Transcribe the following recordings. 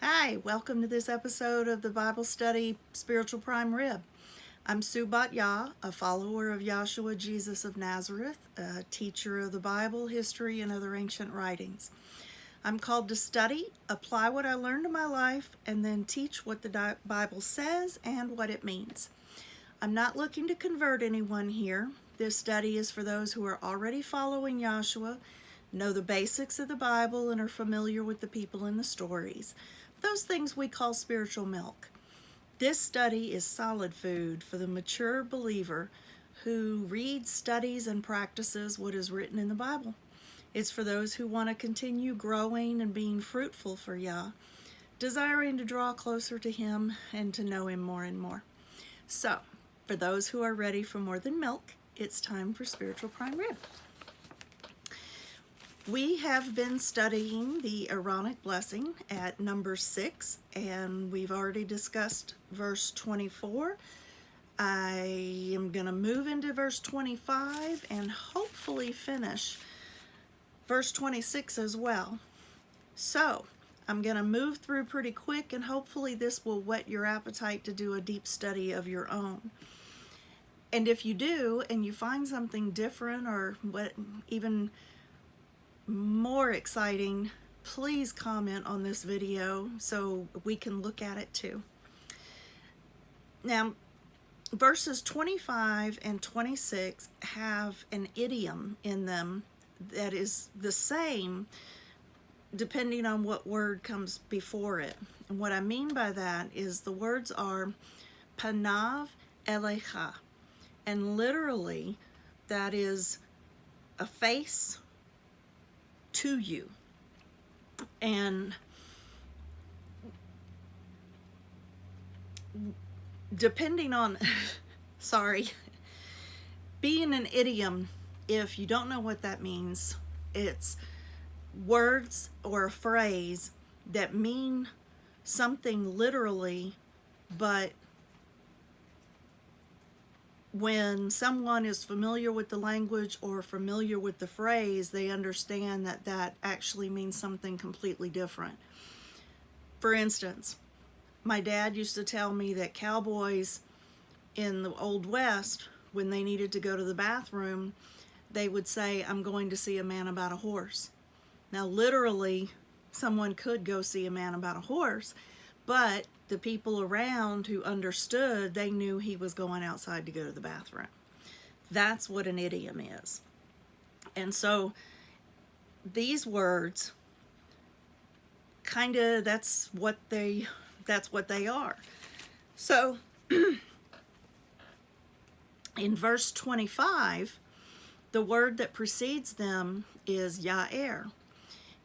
Hi, welcome to this episode of the Bible Study Spiritual Prime Rib. I'm Sue Baht-Yah, a follower of Yahshua Jesus of Nazareth, a teacher of the Bible, history, and other ancient writings. I'm called to study, apply what I learned in my life, and then teach what the Bible says and what it means. I'm not looking to convert anyone here. This study is for those who are already following Yahshua, know the basics of the Bible, and are familiar with the people in the stories. Those things we call spiritual milk. This study is solid food for the mature believer who reads, studies, and practices what is written in the Bible. It's for those who want to continue growing and being fruitful for Yah, desiring to draw closer to Him and to know Him more and more. So, for those who are ready for more than milk, it's time for Spiritual Prime Rib. We have been studying the Aaronic blessing at number 6, and we've already discussed verse 24. I am going to move into verse 25 and hopefully finish verse 26 as well. So, I'm going to move through pretty quick, and hopefully this will whet your appetite to do a deep study of your own. And if you do, and you find something different or even more exciting, please comment on this video so we can look at it too. Now, verses 25 and 26 have an idiom in them that is the same depending on what word comes before it. And what I mean by that is the words are panav elecha, and literally that is a face to you. And depending on being an idiom, if you don't know what that means, it's words or a phrase that mean something literally, but when someone is familiar with the language or familiar with the phrase, they understand that that actually means something completely different. For instance, my dad used to tell me that cowboys in the Old West, when they needed to go to the bathroom, they would say, "I'm going to see a man about a horse." Now, literally, someone could go see a man about a horse, but the people around who understood, they knew he was going outside to go to the bathroom. That's what an idiom is. And so these words that's what they are. So in verse 25, the word that precedes them is Ya'er.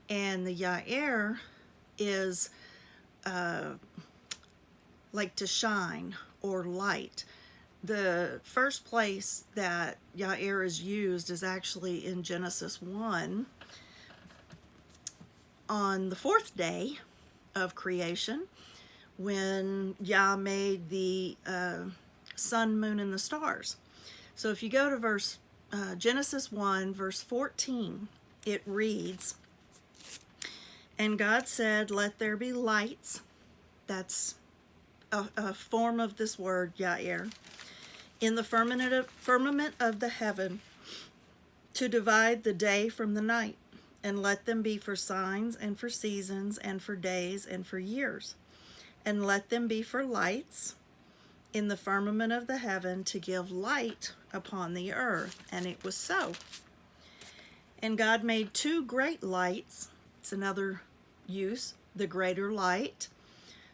And the Ya'er is like to shine or light. The first place that Ya'er is used is actually in Genesis 1 on the 4th day of creation, when Yah made the sun, moon, and the stars. So if you go to Genesis 1, verse 14, it reads, "And God said, let there be lights," that's a form of this word, Ya'er, "in the firmament of the heaven, to divide the day from the night, and let them be for signs and for seasons and for days and for years. And let them be for lights in the firmament of the heaven to give light upon the earth." And it was so. And God made 2 great lights, it's another use, the greater light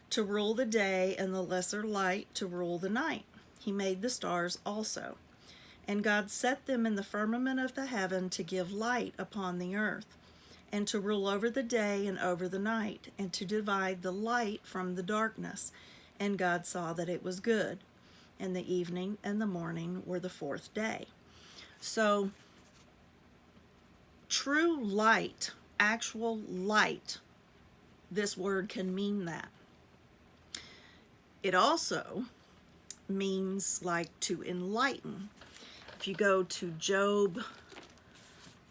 to rule the day, and the lesser light to rule the night. He made the stars also. And God set them in the firmament of the heaven to give light upon the earth, and to rule over the day and over the night, and to divide the light from the darkness. And God saw that it was good. And the evening and the morning were the 4th day. So, true light, actual light, this word can mean that. It also means like to enlighten. If you go to Job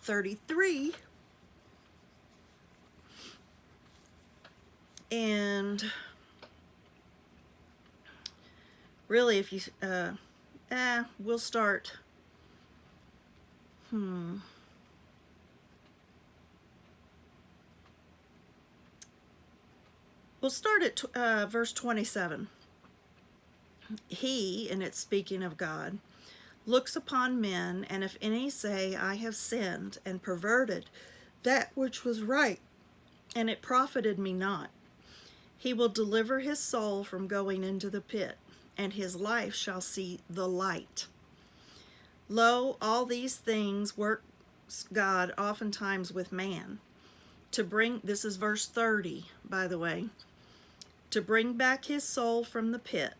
33, And really, if you, we'll start, we'll start at verse 27. He, and it's speaking of God, looks upon men, and if any say, I have sinned and perverted that which was right, and it profited me not, he will deliver his soul from going into the pit, and his life shall see the light. Lo, all these things works God oftentimes with man, to bring, this is verse 30, by the way, to bring back his soul from the pit,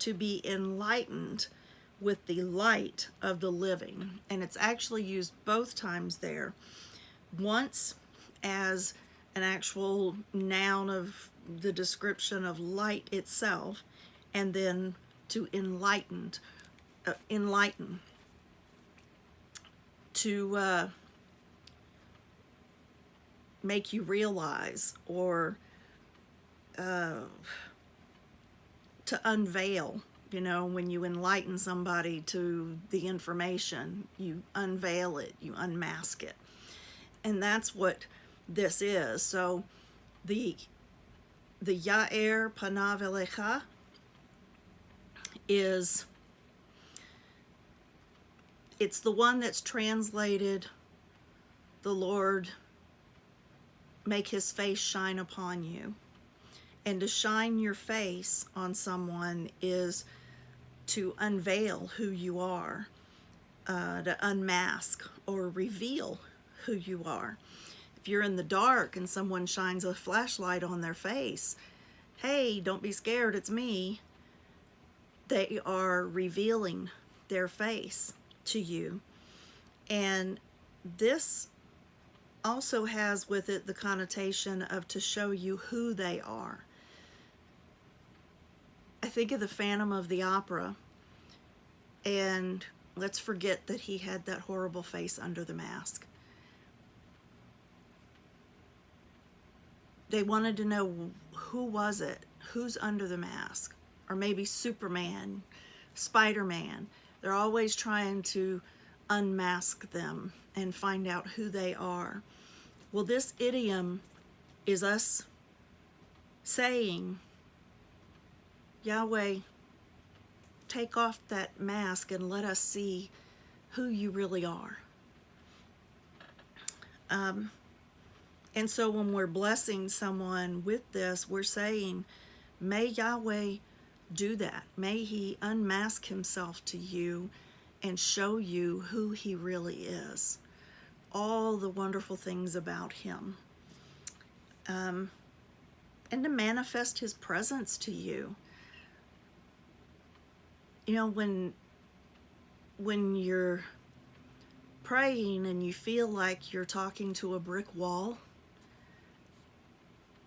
to be enlightened with the light of the living. And it's actually used both times there. Once as an actual noun of the description of light itself, and then to enlighten, to make you realize, or to unveil. You know, when you enlighten somebody to the information, you unveil it, you unmask it. And that's what this is. So the Ya'er Panav Elecha is, it's the one that's translated, the Lord make his face shine upon you. And to shine your face on someone is to unveil who you are, to unmask or reveal who you are. If you're in the dark and someone shines a flashlight on their face, hey, don't be scared, it's me. They are revealing their face to you. And this also has with it the connotation of to show you who they are. I think of the Phantom of the Opera, and let's forget that he had that horrible face under the mask. They wanted to know, who was it? Who's under the mask? Or maybe Superman, Spider-Man. They're always trying to unmask them and find out who they are. Well, this idiom is us saying, Yahweh, take off that mask and let us see who you really are. And so when we're blessing someone with this, we're saying, may Yahweh do that. May he unmask himself to you and show you who he really is. All the wonderful things about him. And to manifest his presence to you. You know, when you're praying and you feel like you're talking to a brick wall,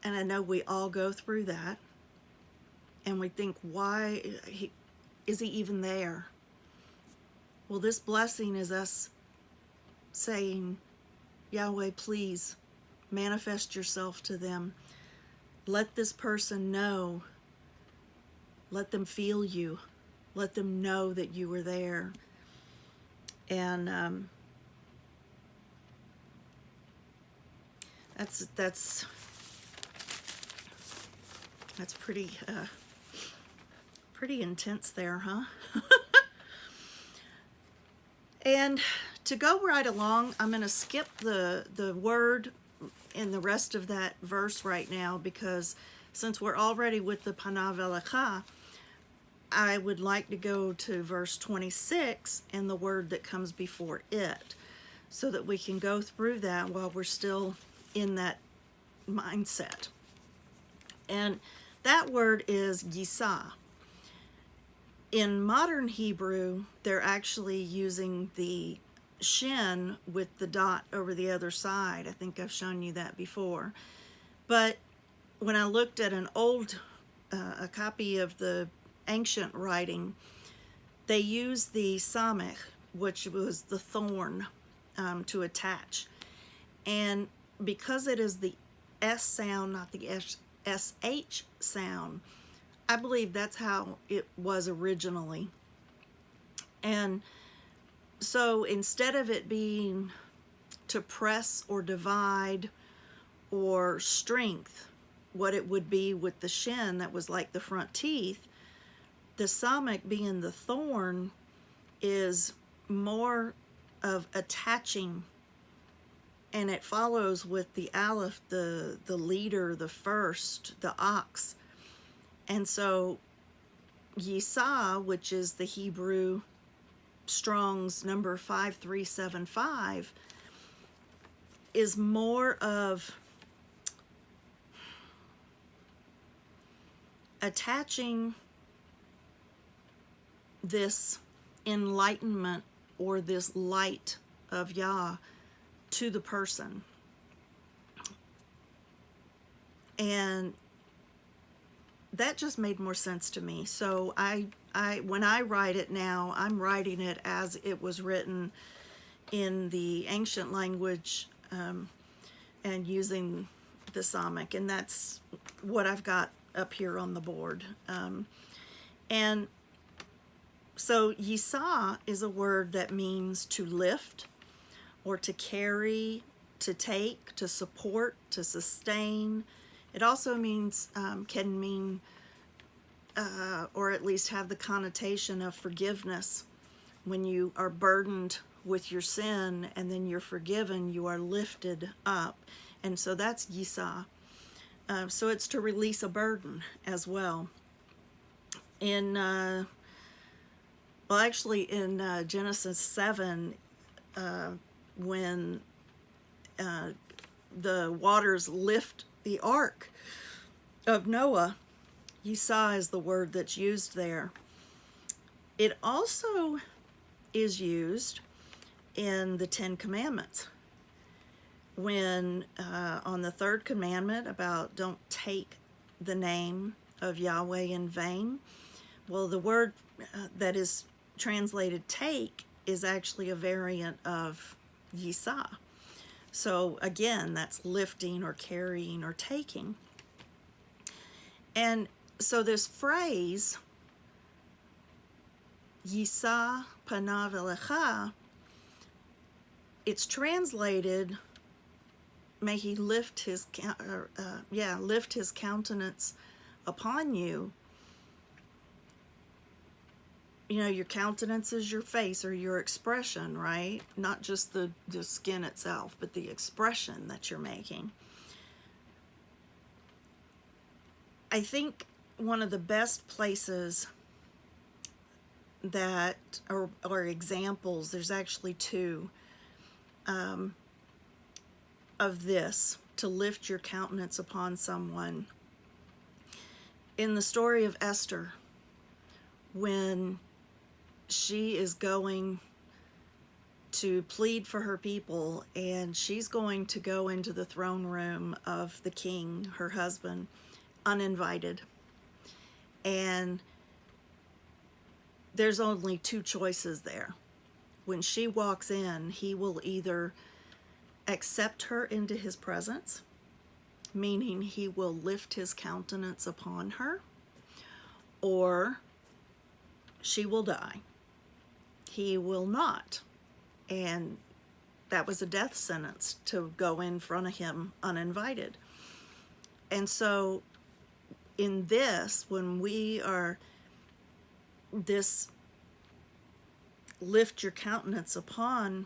and I know we all go through that, and we think, why is he even there? Well, this blessing is us saying, Yahweh, please manifest yourself to them. Let this person know. Let them feel you. Let them know that you were there. And that's pretty intense there, huh? And to go right along, I'm going to skip the word in the rest of that verse right now, because since we're already with the Panav Elecha, I would like to go to verse 26 and the word that comes before it, so that we can go through that while we're still in that mindset. And that word is Yisah. In modern Hebrew, they're actually using the shin with the dot over the other side. I think I've shown you that before. But when I looked at an old, a copy of the ancient writing, they used the samech, which was the thorn, to attach. And because it is the S sound, not the SH sound. I believe that's how it was originally. And so instead of it being to press or divide or strength, what it would be with the shin that was like the front teeth, the samach being the thorn is more of attaching, and it follows with the aleph, the leader, the first, the ox. And so Yisah, which is the Hebrew Strong's number 5375, is more of attaching this enlightenment or this light of Yah to the person. And that just made more sense to me. So when I write it now, I'm writing it as it was written in the ancient language, and using the samach, and that's what I've got up here on the board. And so Yisah is a word that means to lift or to carry, to take, to support, to sustain. It also means, can mean, or at least have the connotation of forgiveness. When you are burdened with your sin and then you're forgiven, you are lifted up. And so that's Yisah. So it's to release a burden as well. In, Genesis 7, when the waters lift the ark of Noah, Yisah is the word that's used there. It also is used in the Ten Commandments. When on the third commandment about don't take the name of Yahweh in vain, well, the word that is translated take is actually a variant of Yisah. So again, that's lifting or carrying or taking. And so this phrase, Yisah panav elecha, it's translated, may he lift his countenance upon you. You know, your countenance is your face or your expression, right? Not just the skin itself, but the expression that you're making. I think one of the best places that, or examples, there's actually two, of this, to lift your countenance upon someone. In the story of Esther, when she is going to plead for her people, and she's going to go into the throne room of the king, her husband, uninvited. And there's only two choices there. When she walks in, he will either accept her into his presence, meaning he will lift his countenance upon her, or she will die. He will not. And that was a death sentence, to go in front of him uninvited. And so in this, when we are this lift his countenance upon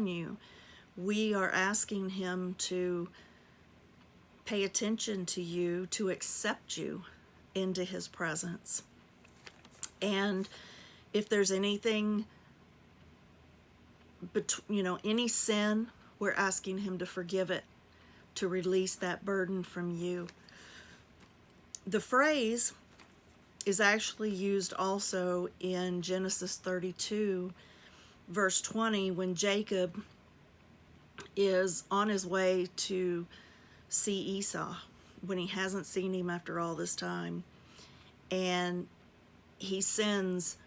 you, we are asking him to pay attention to you, to accept you into his presence. And if there's anything, any sin, we're asking him to forgive it, to release that burden from you. The phrase is actually used also in Genesis 32, verse 20, when Jacob is on his way to see Esau, when he hasn't seen him after all this time, and he sends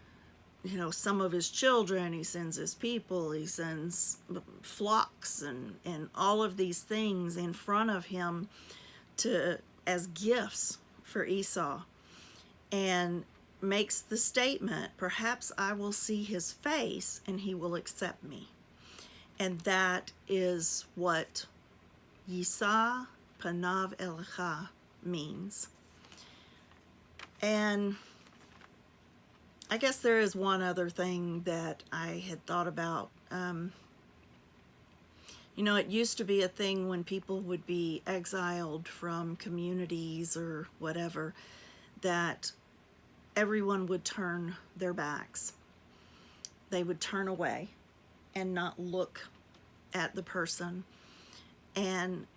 some of his children, he sends his people, he sends flocks and all of these things in front of him as gifts for Esau, and makes the statement, perhaps I will see his face and he will accept me. And that is what Yisa Panav Elecha means. And I guess there is one other thing that I had thought about. It used to be a thing when people would be exiled from communities or whatever, that everyone would turn their backs. They would turn away and not look at the person. And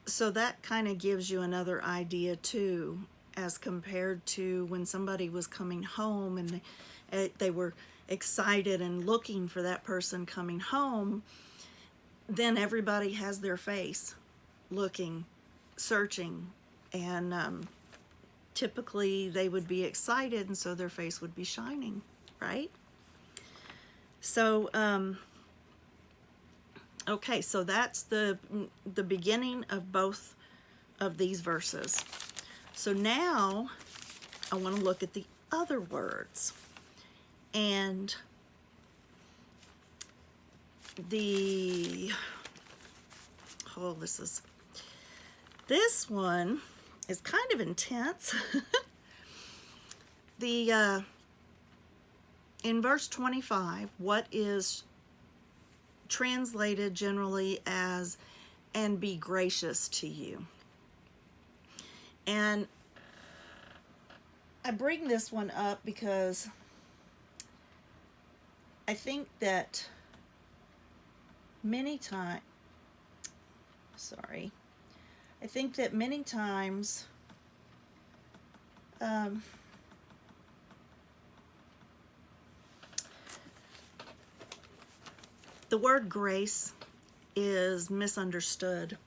so that kind of gives you another idea too, as compared to when somebody was coming home and they were excited and looking for that person coming home, then everybody has their face looking, searching, and typically they would be excited, and so their face would be shining, right? So okay, so that's the beginning of both of these verses. So now I want to look at the other words. And this one is kind of intense. In verse 25, what is translated generally as, and be gracious to you. And I bring this one up because I think that many times, the word grace is misunderstood.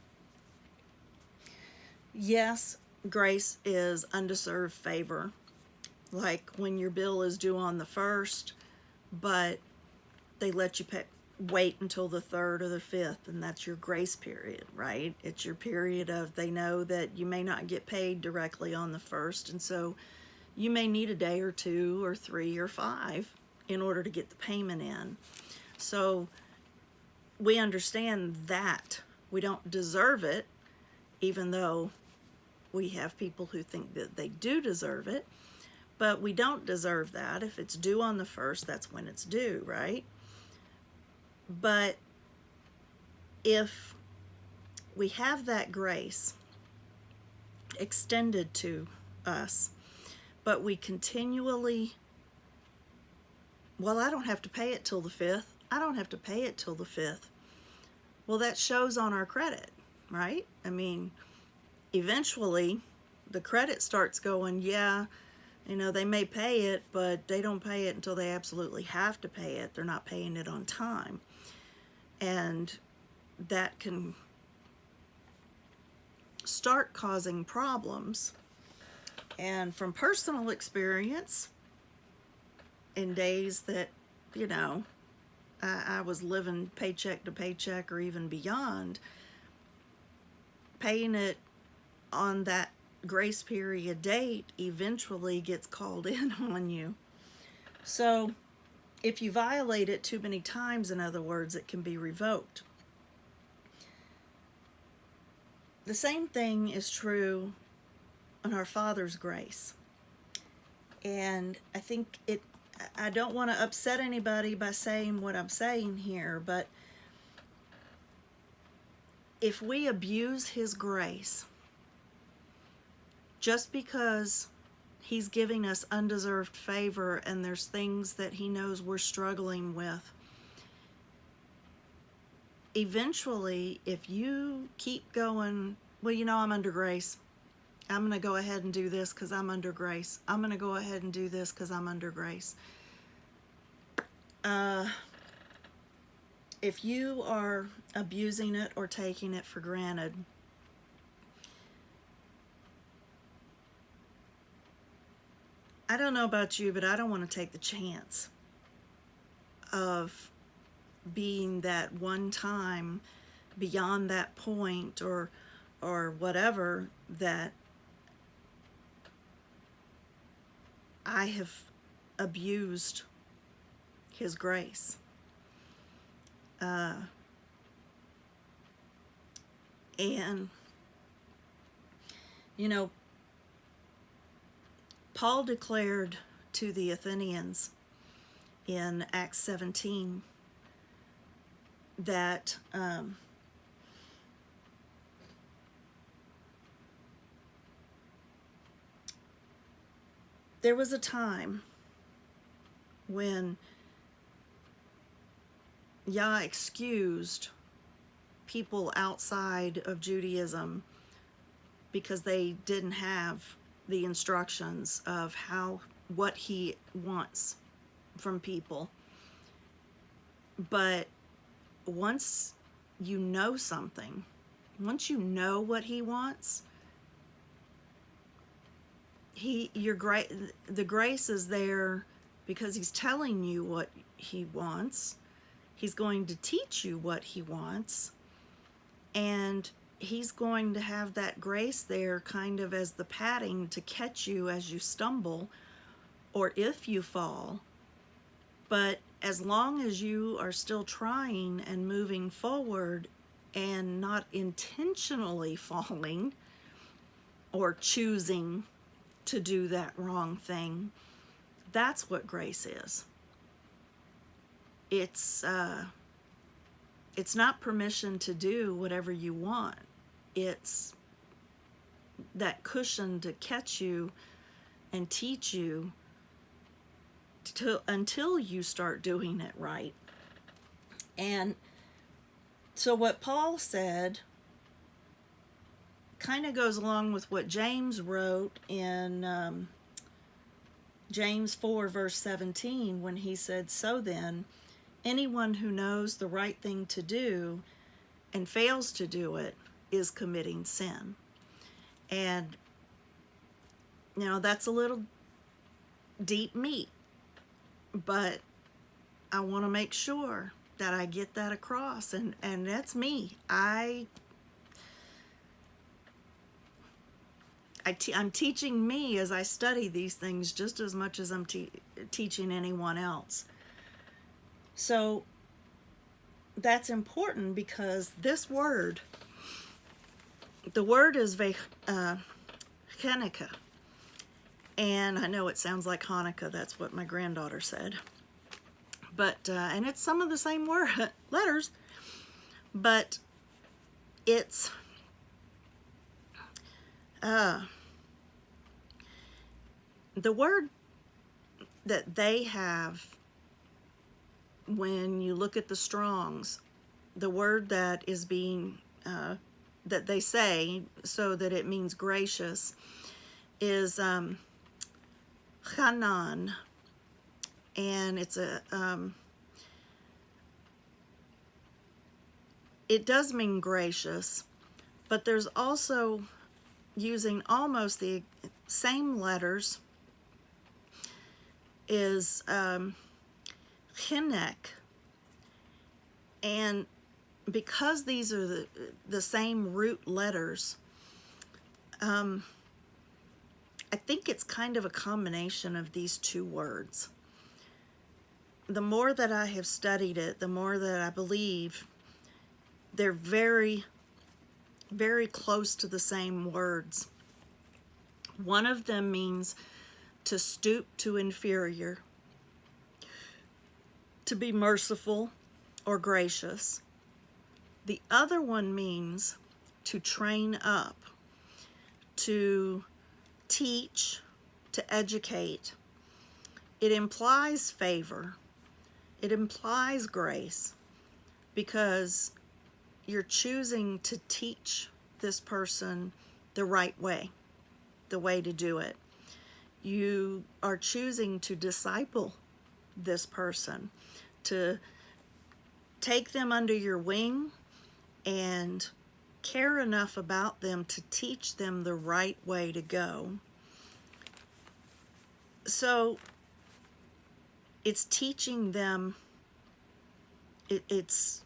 Yes, grace is undeserved favor, like when your bill is due on the 1st, but they let you wait until the 3rd or the 5th, and that's your grace period, right? It's your period of, they know that you may not get paid directly on the 1st, and so you may need a day or 2 or 3 or 5 in order to get the payment in. So we understand that we don't deserve it, even though we have people who think that they do deserve it, but we don't deserve that. If it's due on the 1st, that's when it's due, right? But if we have that grace extended to us, but we continually, well, I don't have to pay it till the 5th. I don't have to pay it till the 5th. Well, that shows on our credit, right? I mean, eventually the credit starts going, yeah, they may pay it, but they don't pay it until they absolutely have to pay it. They're not paying it on time. And that can start causing problems. And from personal experience, in days that, I was living paycheck to paycheck or even beyond, paying it on that grace period date eventually gets called in on you. So if you violate it too many times, in other words, it can be revoked. The same thing is true on our Father's grace. And I think I don't want to upset anybody by saying what I'm saying here, but if we abuse His grace just because He's giving us undeserved favor and there's things that He knows we're struggling with, eventually, if you keep going, well, I'm under grace. I'm going to go ahead and do this because I'm under grace. I'm going to go ahead and do this because I'm under grace. If you are abusing it or taking it for granted, I don't know about you, but I don't want to take the chance of being that one time beyond that point or whatever that I have abused his grace. And you know, Paul declared to the Athenians in Acts 17 that there was a time when Yah excused people outside of Judaism because they didn't have the instructions of what he wants from people. But once you know something, once you know what he wants, the grace is there because he's telling you what he wants. He's going to teach you what he wants, and he's going to have that grace there kind of as the padding to catch you as you stumble or if you fall. But as long as you are still trying and moving forward and not intentionally falling or choosing to do that wrong thing, that's what grace is. It's not permission to do whatever you want. It's that cushion to catch you and teach you until you start doing it right. And so what Paul said kind of goes along with what James wrote in James 4 verse 17 when he said, "So then, anyone who knows the right thing to do and fails to do it is committing sin." And that's a little deep meat, but I want to make sure that I get that across, and that's me. I'm teaching me as I study these things just as much as I'm teaching anyone else. So that's important because this word, the word is Hanukkah. And I know it sounds like Hanukkah. That's what my granddaughter said. But, and it's some of the same letters, but it's, the word that they have when you look at the Strongs, the word that is being, that they say so that it means gracious, is Hanan, and it's it does mean gracious, but there's also using almost the same letters is Chinek, and because these are the same root letters, I think it's kind of a combination of these two words. The more that I have studied it, the more that I believe they're very, very close to the same words. One of them means to stoop to inferior, to be merciful or gracious. The other one means to train up, to teach, to educate. It implies favor. It implies grace because you're choosing to teach this person the right way, the way to do it. You are choosing to disciple this person, to take them under your wing and care enough about them to teach them the right way to go. So it's teaching them, it's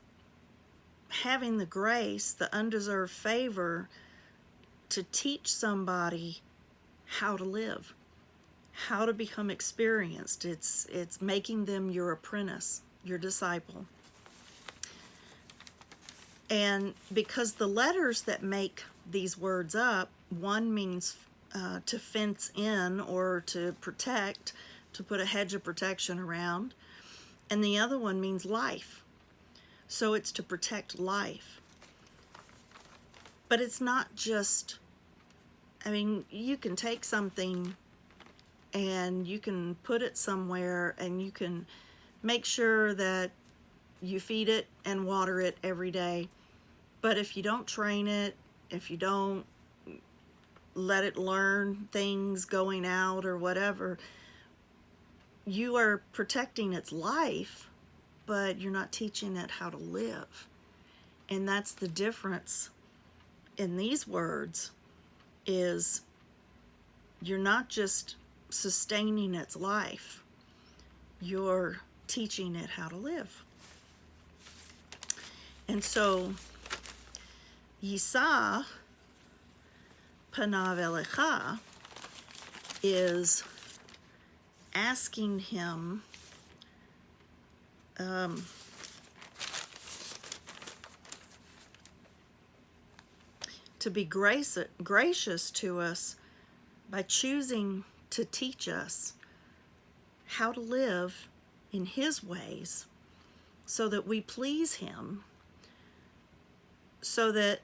having the grace, the undeserved favor to teach somebody how to live, how to become experienced. It's making them your apprentice, your disciple. And because the letters that make these words up, one means to fence in or to protect, to put a hedge of protection around, and the other one means life. So it's to protect life. But it's not just, I mean, you can take something and you can put it somewhere and you can make sure that you feed it and water it every day. But if you don't train it, if you don't let it learn things going out or whatever, you are protecting its life, but you're not teaching it how to live. And that's the difference in these words, is you're not just sustaining its life, you're teaching it how to live. And so Yisa Panav Elecha is asking him to be gracious to us by choosing to teach us how to live in His ways so that we please Him, so that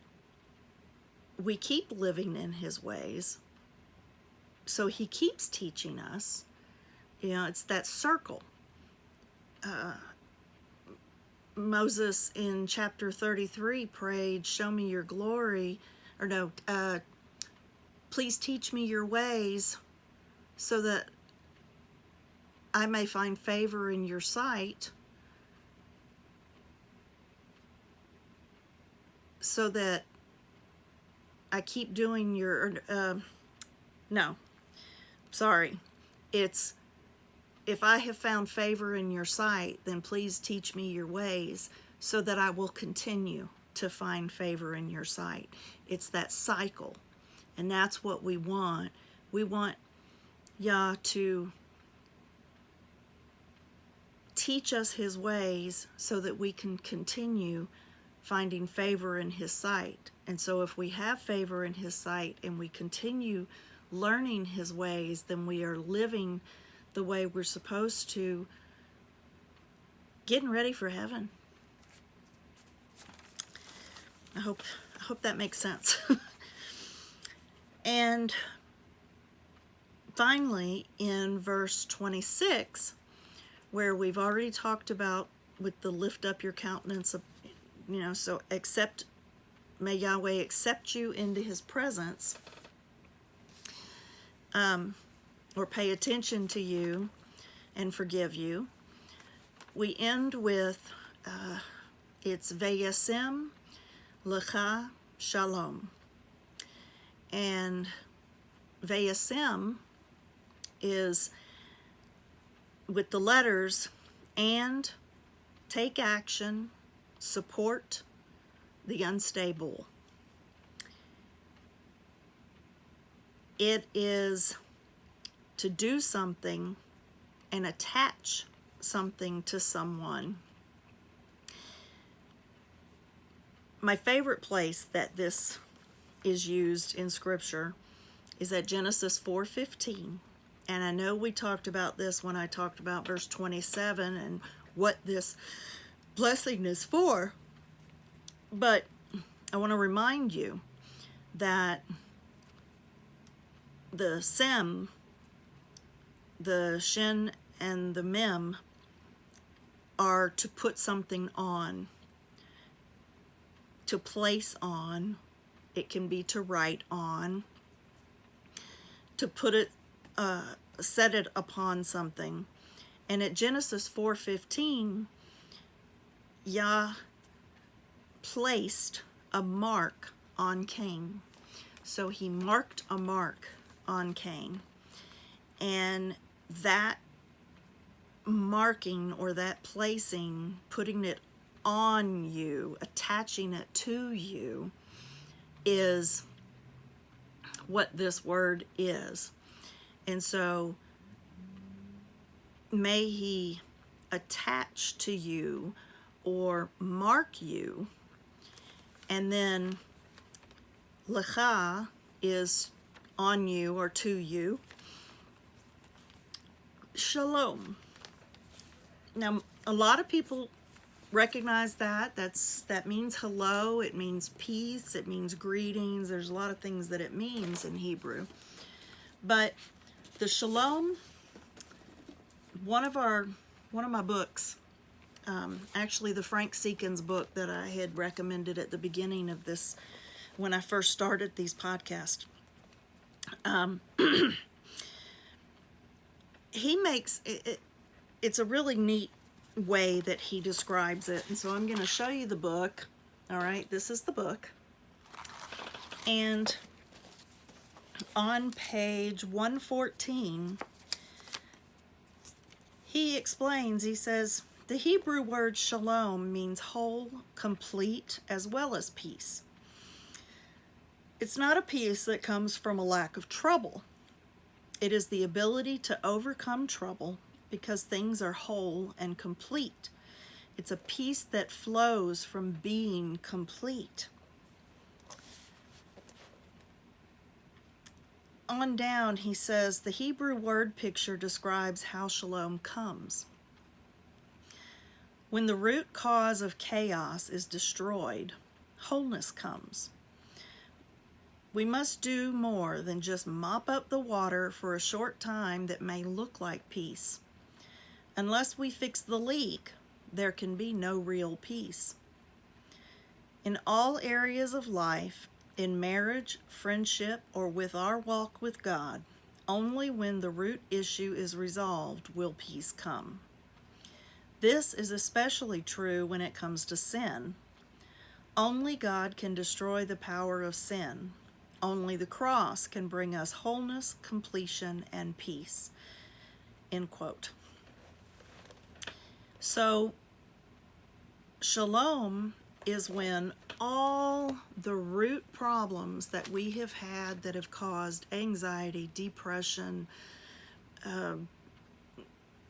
we keep living in His ways. So He keeps teaching us. You know, it's that circle. Moses in chapter 33 prayed, show me your glory, or no, please teach me your ways so that I may find favor in your sight, so that I keep doing your, no, sorry, it's, if I have found favor in your sight, then please teach me your ways so that I will continue to find favor in your sight. It's that cycle, and that's what we want. We want Yah to teach us His ways so that we can continue finding favor in His sight. And so if we have favor in His sight and we continue learning His ways, then we are living the way we're supposed to, getting ready for heaven. I hope that makes sense. And finally, in verse 26, where we've already talked about with the lift up your countenance, you know, so accept, may Yahweh accept you into His presence, or pay attention to you and forgive you. We end with, it's Vayasem Lecha Shalom. And Vayasem is with the letters and, take action, support the unstable. It is to do something and attach something to someone. My favorite place that this is used in Scripture is at Genesis 4:15. And I know we talked about this when I talked about verse 27 and what this blessing is for. But I want to remind you that the Sem, the Shin, and the Mem are to put something on, to place on. It can be to write on, to put it, set it upon something. And at Genesis 4:15, Yah placed a mark on Cain. So He marked a mark on Cain. And that marking or that placing, putting it on you, attaching it to you, is what this word is. And so may he attach to you or mark you. And then lecha is on you or to you. Shalom. Now, a lot of people recognize that. That means hello, it means peace, it means greetings. There's a lot of things that it means in Hebrew. But the shalom, one of my books, actually the Frank Seekins book that I had recommended at the beginning of this, when I first started these podcasts, he makes it, it's a really neat way that he describes it. And so I'm going to show you the book. All right, this is the book. And on page 114, he explains, he says, the Hebrew word shalom means whole, complete, as well as peace. It's not a peace that comes from a lack of trouble. It is the ability to overcome trouble because things are whole and complete. It's a peace that flows from being complete. On down, he says, the Hebrew word picture describes how shalom comes. When the root cause of chaos is destroyed, wholeness comes. We must do more than just mop up the water for a short time that may look like peace. Unless we fix the leak, there can be no real peace. In all areas of life, in marriage, friendship, or with our walk with God, only when the root issue is resolved will peace come. This is especially true when it comes to sin. Only God can destroy the power of sin. Only the cross can bring us wholeness, completion, and peace. End quote. So, shalom is when all the root problems that we have had that have caused anxiety, depression,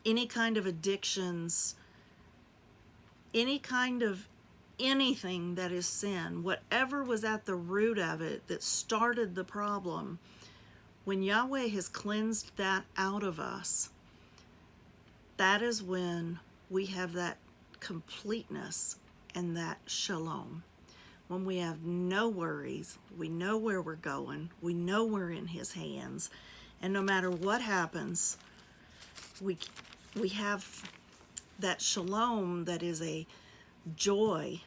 any kind of addictions, any kind of anything that is sin, whatever was at the root of it that started the problem, when Yahweh has cleansed that out of us, that is when we have that completeness and that shalom. When we have no worries, we know where we're going, we know we're in His hands, and no matter what happens, we have that shalom that is a joy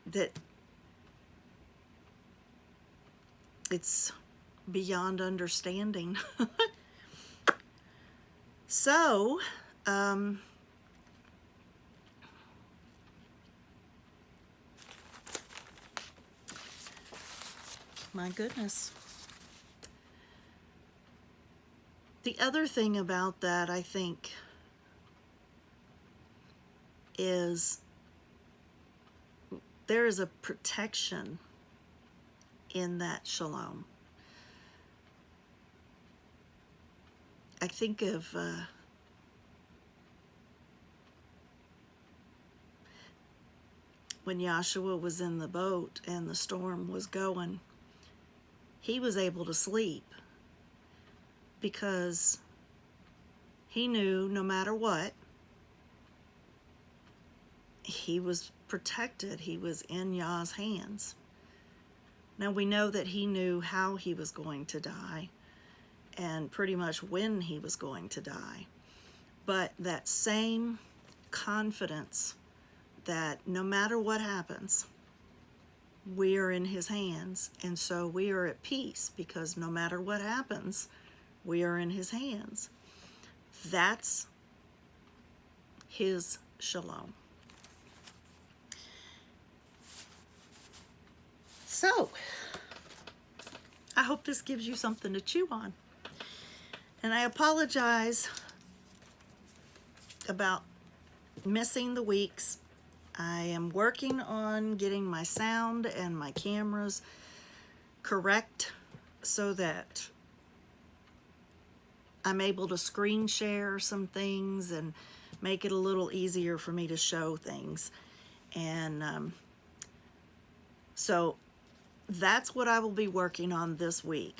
that it's beyond understanding. So, my goodness. The other thing about that, I think, is there is a protection in that shalom. I think of when Joshua was in the boat and the storm was going, he was able to sleep because he knew no matter what, he was protected. He was in Yah's hands. Now we know that he knew how he was going to die and pretty much when he was going to die. But that same confidence that no matter what happens, we are in His hands, and so we are at peace because no matter what happens, we are in His hands. That's His shalom. So, I hope this gives you something to chew on. And I apologize about missing the weeks. I am working on getting my sound and my cameras correct so that I'm able to screen share some things and make it a little easier for me to show things. And so that's what I will be working on this week.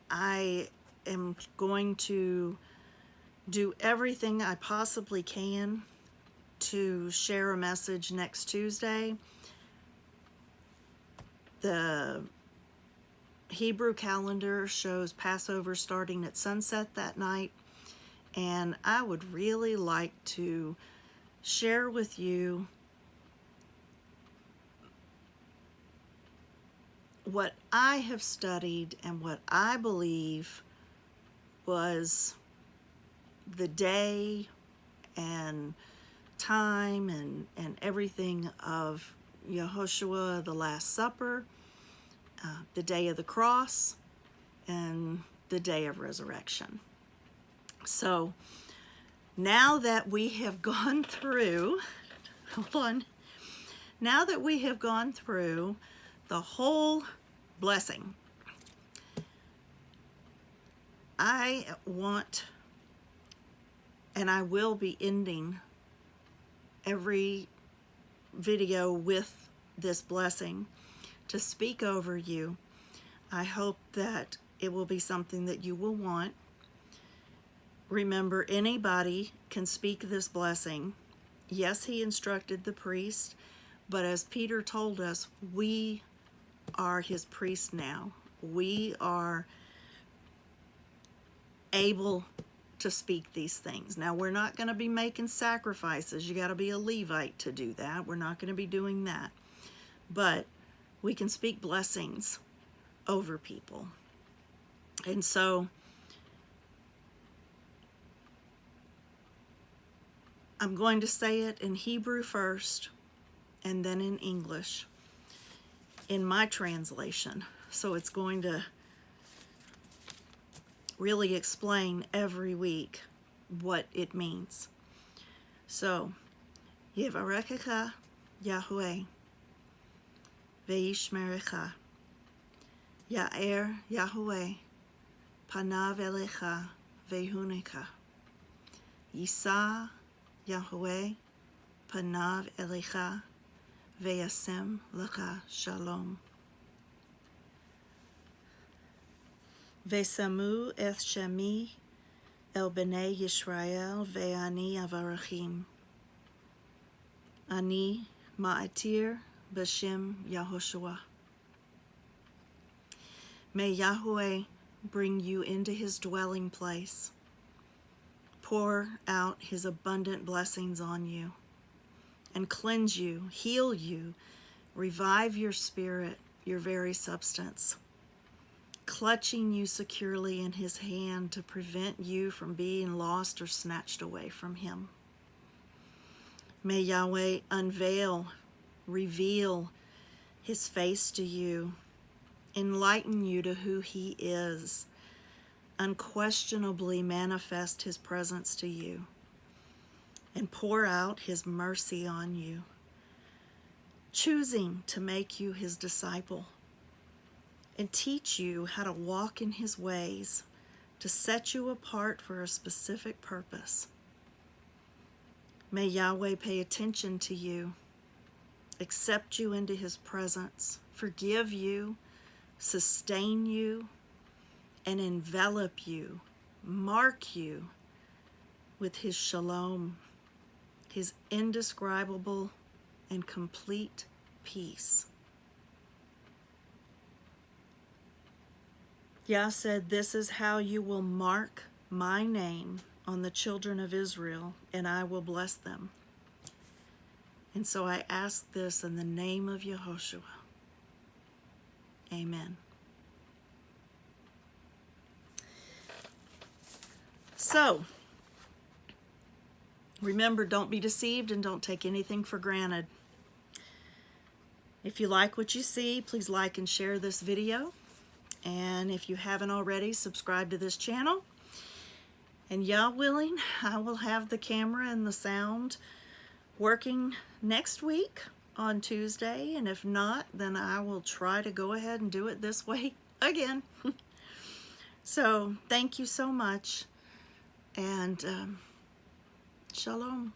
I am going to do everything I possibly can to share a message next Tuesday. The Hebrew calendar shows Passover starting at sunset that night, and I would really like to share with you what I have studied and what I believe was the day and time and everything of Yehoshua, the Last Supper, the day of the cross, and the day of resurrection. So now that we have gone through, now that we have gone through the whole blessing, I want, and I will be ending every video with this blessing to speak over you. I hope that it will be something that you will want. Remember, anybody can speak this blessing. Yes, he instructed the priest, but as Peter told us, we are his priests now. We are able to speak these things. Now, we're not going to be making sacrifices. You got to be a Levite to do that. We're not going to be doing that. But we can speak blessings over people. And so I'm going to say it in Hebrew first and then in English in my translation. So it's going to really explain every week what it means. So, Yevarechecha Yahweh, Veishmerecha, Ya'er Yahweh, Panav Elecha, Vehunecha, Yisa Yahweh, Panav Elecha, Veyasem Lecha Shalom. Vesamu eth shemi el bnei Yisrael ve'ani avarachim. Ani ma'atir b'shem Yahoshua. May Yahweh bring you into his dwelling place, pour out his abundant blessings on you, and cleanse you, heal you, revive your spirit, your very substance, clutching you securely in his hand to prevent you from being lost or snatched away from him. May Yahweh unveil, reveal his face to you, enlighten you to who he is, unquestionably manifest his presence to you, and pour out his mercy on you, choosing to make you his disciple and teach you how to walk in his ways, to set you apart for a specific purpose. May Yahweh pay attention to you, accept you into his presence, forgive you, sustain you, and envelop you, mark you with his shalom, his indescribable and complete peace. Yah said, "This is how you will mark my name on the children of Israel, and I will bless them." And so I ask this in the name of Yehoshua. Amen. So, remember, don't be deceived and don't take anything for granted. If you like what you see, please like and share this video. And if you haven't already, subscribe to this channel. And Yah willing, I will have the camera and the sound working next week on Tuesday, and if not, then I will try to go ahead and do it this way again. So thank you so much, and shalom.